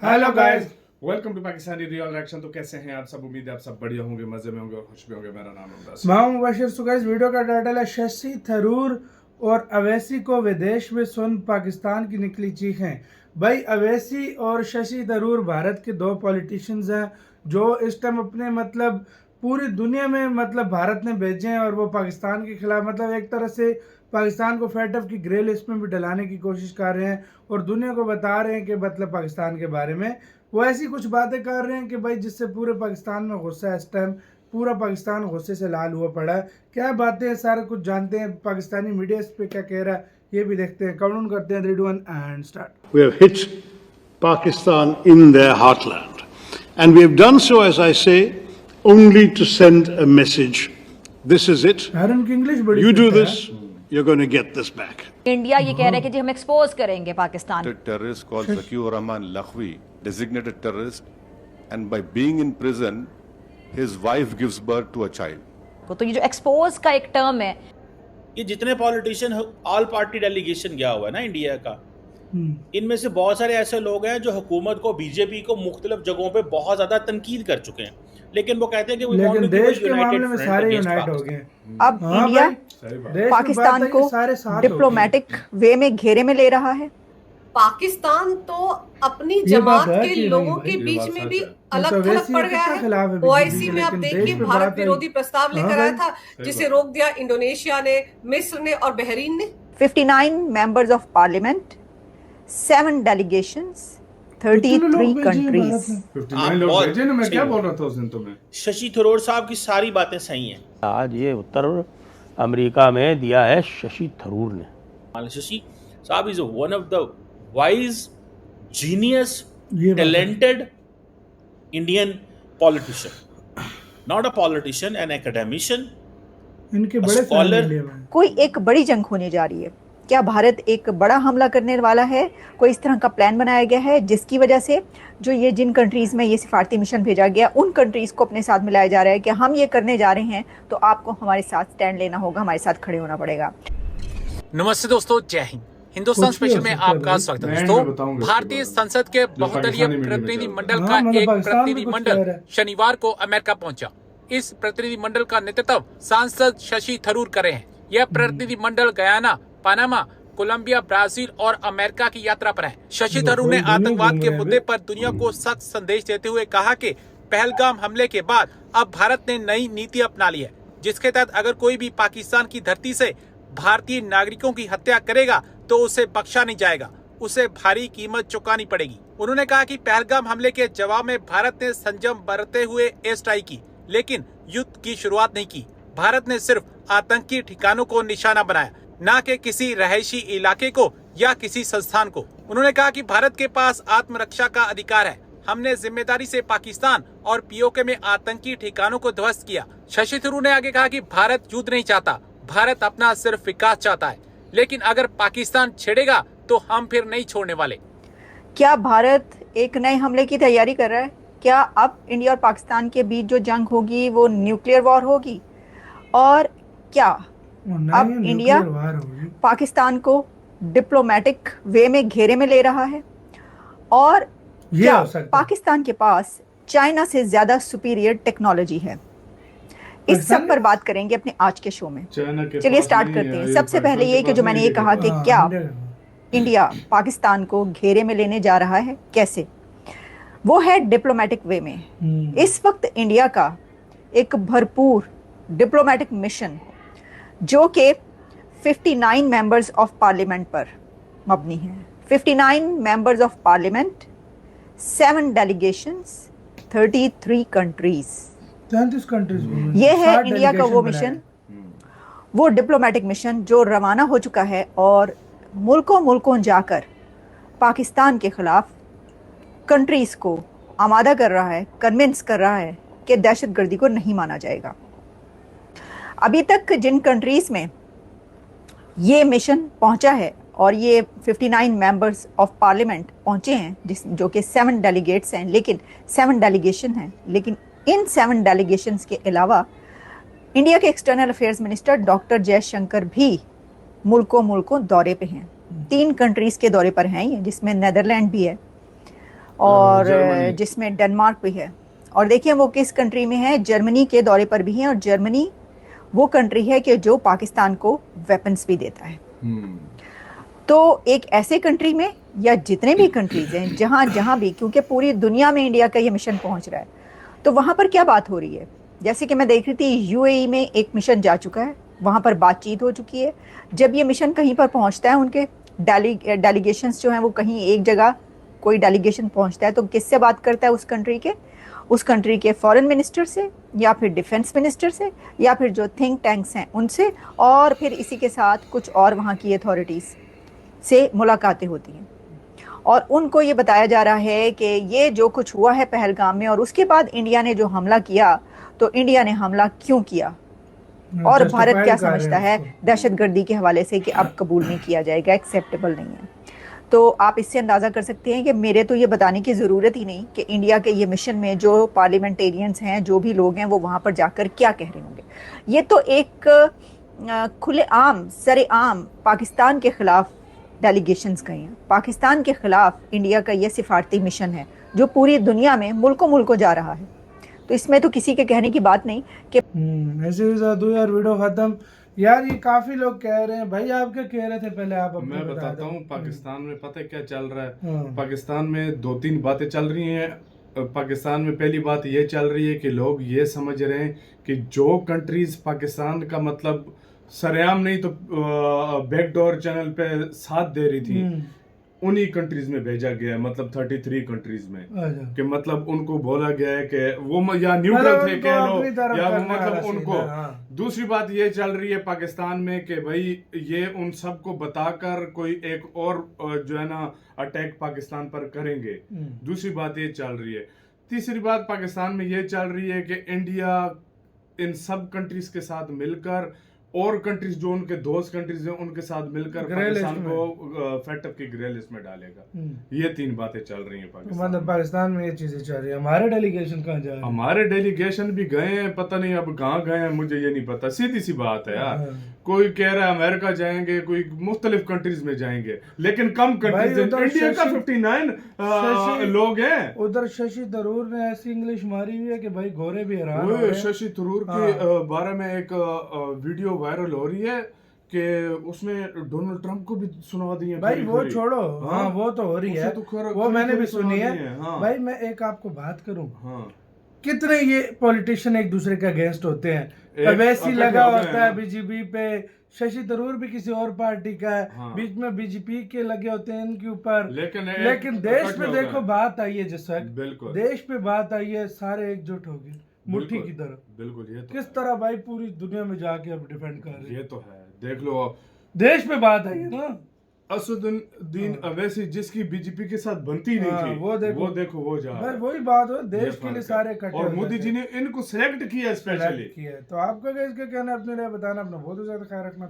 Hello guys, welcome to Pakistani real reaction. तो कैसे हैं आप सब? उम्मीद है आप सब बढ़िया होंगे, मजे में होंगे और खुश भी होंगे। मेरा नाम है बस, मैं मुबशिर। सो गाइस, वीडियो का टाइटल है शशि थरूर और अवैसी को विदेश में सुन पाकिस्तान की निकली चीखें। भाई, अवैसी और शशि थरूर भारत के दो पॉलिटिशियंस हैं जो इस टाइम अपने पूरी दुनिया में भारत ने भेजे हैं और वो पाकिस्तान के खिलाफ एक तरह से पाकिस्तान को फेटअप की ग्रे लिस्ट में भी डलाने की कोशिश कर रहे हैं और दुनिया को बता रहे हैं कि पाकिस्तान के बारे में वो ऐसी कुछ बातें कर रहे हैं कि भाई जिससे पूरे पाकिस्तान में गुस्सा है। इस टाइम पूरा पाकिस्तान गुस्से से लाल हुआ पड़ा है। क्या बातें हैं, सारा कुछ जानते हैं। पाकिस्तानी मीडिया इस पे क्या कह रहा है ये भी देखते हैं। काउंट करते हैं 3, 2, 1 and start. We have hit Pakistan in their heartland. And we have done so, as I say, only to send a message. This is it. हरन की इंग्लिश बड़ी You do फिट है। this, you're going to get this back. India ये कह रहा है कि जी हम एक्सपोज करेंगे Pakistan. A terrorist called Zakiur Rahman Lakhvi, designated terrorist, and by being in prison, his wife gives birth to a child. तो ये जो एक्सपोज का एक टर्म है, ये जितने पॉलिटिशियन ऑल पार्टी डेलीगेशन गया हुआ है ना इंडिया का, इनमें से बहुत सारे ऐसे लोग हैं जो हुकूमत को, बीजेपी को मुख्तलिफ जगहों पे बहुत ज्यादा तनकीद कर चुके हैं, लेकिन वो कहते हैं कि लेकिन देश के मामले में सारे यूनाइट हो गए। अब इंडिया पाकिस्तान को डिप्लोमेटिक वे में घेरे में ले रहा है। पाकिस्तान तो अपनी जमात के लोगों के बीच में भी अलग थलग पड़ गया है। ओआईसी में आप देखिए, भारत विरोधी प्रस्ताव लेकर आया था जिसे रोक दिया इंडोनेशिया ने, मिस्र ने और बहरीन ने। 59 members of parliament, 7 delegations, 33 countries. 59 लोग भेजे ना। मैं क्या बोल रहा था उस दिन तुम्हें? शशि थरूर साहब की सारी बातें सही हैं। आज ये उत्तर अमेरिका में दिया है शशि थरूर ने। शशि साहब is one of the wise, genius, talented Indian politician, not a politician, N academician, इनके बड़े स्कॉलर। कोई एक बड़ी जंग होने जा रही है। क्या भारत एक बड़ा हमला करने वाला है? कोई इस तरह का प्लान बनाया गया है जिसकी वजह से जो ये जिन कंट्रीज में ये सिफारती मिशन भेजा गया, उन कंट्रीज को अपने साथ मिलाया जा रहा है कि हम ये करने जा रहे हैं तो आपको हमारे साथ स्टैंड लेना होगा, हमारे साथ खड़े होना पड़ेगा। नमस्ते दोस्तों, जय हिंद। हिंदुस्तान स्पेशल में आपका स्वागत है दोस्तों। भारतीय संसद के बहुदलीय प्रतिनिधि मंडल का एक प्रतिनिधि मंडल शनिवार को अमेरिका पहुंचा। इस प्रतिनिधि मंडल का नेतृत्व सांसद शशि थरूर कर रहे हैं। यह प्रतिनिधि मंडल गयाना, पनामा, कोलंबिया, ब्राजील और अमेरिका की यात्रा पर है। शशि थरूर ने आतंकवाद के मुद्दे पर दुनिया को सख्त संदेश देते हुए कहा कि पहलगाम हमले के बाद अब भारत ने नई नीति अपना ली है, जिसके तहत अगर कोई भी पाकिस्तान की धरती से भारतीय नागरिकों की हत्या करेगा तो उसे बख्शा नहीं जाएगा, उसे भारी कीमत चुकानी पड़ेगी। उन्होंने कहा कि पहलगाम हमले के जवाब में भारत ने संयम बरतते हुए एयर स्ट्राइक की, लेकिन युद्ध की शुरुआत नहीं की। भारत ने सिर्फ आतंकी ठिकानों को निशाना बनाया, न कि किसी रहायशी इलाके को या किसी संस्थान को। उन्होंने कहा कि भारत के पास आत्मरक्षा का अधिकार है। हमने जिम्मेदारी से पाकिस्तान और पीओके में आतंकी ठिकानों को ध्वस्त किया। शशि थरूर ने आगे कहा कि भारत युद्ध नहीं चाहता, भारत अपना सिर्फ विकास चाहता है, लेकिन अगर पाकिस्तान छेड़ेगा तो हम फिर नहीं छोड़ने वाले। क्या भारत एक नए हमले की तैयारी कर रहा है? क्या अब इंडिया और पाकिस्तान के बीच जो जंग होगी वो न्यूक्लियर वॉर होगी? और क्या अब इंडिया पाकिस्तान को डिप्लोमेटिक वे में घेरे में ले रहा है? और क्या पाकिस्तान के पास चाइना से ज्यादा सुपीरियर टेक्नोलॉजी है? इस सब पर बात करेंगे अपने आज के शो में। चलिए स्टार्ट करते हैं। सबसे पहले ये कि जो मैंने ये कहा कि क्या इंडिया पाकिस्तान को घेरे में लेने जा रहा है, कैसे? वो है डिप्लोमेटिक वे में। इस वक्त इंडिया का एक भरपूर डिप्लोमेटिक मिशन जो कि 59 मेंबर्स ऑफ पार्लियामेंट पर मबनी है। 59 members of parliament, 7 delegations, 33 countries. 33 countries. ये है इंडिया का वो मिशन, वो डिप्लोमेटिक मिशन जो रवाना हो चुका है और मुल्कों मुल्कों जाकर पाकिस्तान के खिलाफ कंट्रीज को आमादा कर रहा है, कन्विंस कर रहा है कि दहशतगर्दी को नहीं माना जाएगा। अभी तक जिन कंट्रीज में ये मिशन पहुंचा है और ये 59 मेंबर्स ऑफ पार्लियामेंट पहुंचे हैं, जो कि 7 डेलीगेट्स हैं, लेकिन 7 डेलीगेशन हैं, लेकिन इन 7 डेलीगेशंस के अलावा इंडिया के external affairs minister doctor Jaishankar भी मुल्कों दौरे पे हैं। 3 कंट्रीज के दौरे पर हैं ये, जिसमें नेदरलैंड भी है और जर्मनी। जिसमें डेनमार्क भी है। और देखिए वो किस कंट्री में है, जर्मनी के दौरे पर भी है। और जर्मनी वो कंट्री है कि जो पाकिस्तान को वेपन्स भी देता है। तो एक ऐसे कंट्री में, या जितने भी कंट्रीज हैं जहाँ जहाँ भी, क्योंकि पूरी दुनिया में इंडिया का ये मिशन पहुँच रहा है, तो वहाँ पर क्या बात हो रही है। जैसे कि मैं देख रही थी यूएई में एक मिशन जा चुका है, वहाँ पर बातचीत हो चुकी है। जब ये मिशन कहीं पर पहुँचता है, उनके डेलीगेशंस जो हैं वो कहीं एक जगह कोई डेलीगेशन पहुँचता है, तो किससे बात करता है उस कंट्री के फॉरेन मिनिस्टर से, या फिर डिफेंस मिनिस्टर से, या फिर जो थिंक टैंक्स हैं उनसे, और फिर इसी के साथ कुछ और वहाँ की अथॉरिटीज़ से मुलाकातें होती हैं। और उनको ये बताया जा रहा है कि ये जो कुछ हुआ है पहलगाम में, और उसके बाद इंडिया ने जो हमला किया, तो इंडिया ने हमला क्यों किया और भारत क्या समझता है दहशतगर्दी के हवाले से कि अब कबूल नहीं किया जाएगा, एक्सेप्टेबल नहीं है। तो आप इससे अंदाज़ा कर सकते हैं कि मेरे तो ये बताने की ज़रूरत ही नहीं कि इंडिया के ये मिशन में जो पार्लियामेंटेरियंस हैं, जो भी लोग हैं, वो वहाँ पर जाकर क्या कह रहे होंगे। ये तो एक खुलेआम सरेआम पाकिस्तान के ख़िलाफ़ डेलीगेशंस गए हैं। पाकिस्तान के ख़िलाफ़ इंडिया का ये सिफारती मिशन है जो पूरी दुनिया में मुल्कों जा रहा है। तो इसमें तो किसी के कहने की बात नहीं कि ऐसे ही साधु यार वीडियो खत्म। यार ये काफी लोग कह रहे हैं, भाई आप क्या कह रहे थे पहले, आप अपने मैं बताता हूँ। पाकिस्तान में पता है क्या चल रहा है। पाकिस्तान में 2-3 बातें चल रही हैं। पाकिस्तान में पहली बात ये चल रही है कि लोग ये समझ रहे हैं कि जो कंट्रीज पाकिस्तान का मतलब सरेआम नहीं तो बैकडोर चैनल पे साथ दे रही थी, उन्हीं कंट्रीज में भेजा गया है, मतलब 33 कंट्रीज में, कि मतलब उनको बोला गया है कि वो या न्यूट्रल थे कह लो, या वो मतलब उनको। दूसरी बात ये चल रही है पाकिस्तान में कि भाई ये उन सबको बताकर कोई एक और जो है ना अटैक पाकिस्तान पर करेंगे। दूसरी बात ये चल रही है। तीसरी बात पाकिस्तान में ये चल रही है कि इंडिया इन सब कंट्रीज के साथ मिलकर, और कंट्रीज जो उनके दोस्त कंट्रीज हैं उनके साथ मिलकर पाकिस्तान को फेटअप की ग्रे लिस्ट में डालेगा। ये 3 बातें चल रही हैं पाकिस्तान। मतलब पाकिस्तान में ये चीजें चल रही है। हमारे डेलीगेशन कहाँ जा रहे हैं? हमारे डेलीगेशन भी गए हैं, पता नहीं अब कहाँ गए हैं, मुझे ये नहीं पता। सीधी सी बात है यार। कोई कह रहा है अमेरिका जाएंगे, कोई मुख्तलिफ कंट्रीज में जाएंगे, लेकिन कम कंट्रीज। इंडिया का 59 लोग हैं। उधर शशि थरूर ने ऐसी इंग्लिश मारी हुई है कि भाई घोड़े भी हैरान हो रहे हैं। शशि थरूर के बारे में एक वीडियो वायरल हो रही है कि उसने डोनाल्ड ट्रंप को भी सुना दी है। भाई वो छोड़ो, हाँ वो तो हो रही है, वो मैंने भी सुनी है। भाई मैं एक आपको बात करूं, कितने ये पॉलिटिशियन एक दूसरे के अगेंस्ट होते हैं। अवैसी लगा होता है बीजेपी पे, शशि थरूर भी किसी और पार्टी का है, बीच में बीजेपी के लगे होते हैं इनके ऊपर। लेकिन देश में देखो बात आई है, जिस वक्त देश पे बात आई है, सारे एकजुट हो गए मुट्ठी की तरफ। बिल्कुल। ये तो किस तरह भाई पूरी दुनिया में जाके अब डिफेंड कर रहे हैं। ये तो है, देख लो देश पे बात आई है ना। असदुद्दीन अवैसी जिसकी बीजेपी के साथ बनती नहीं थी, वो देखो वो जा रहा है। वही बात हो, देश के लिए सारे इकट्ठे और मोदी जी ने इनको सिलेक्ट किया स्पेशली। तो आपका क्या इसका कहना है, अपने लिए बताना, अपना बहुत ज्यादा ख्याल रखना।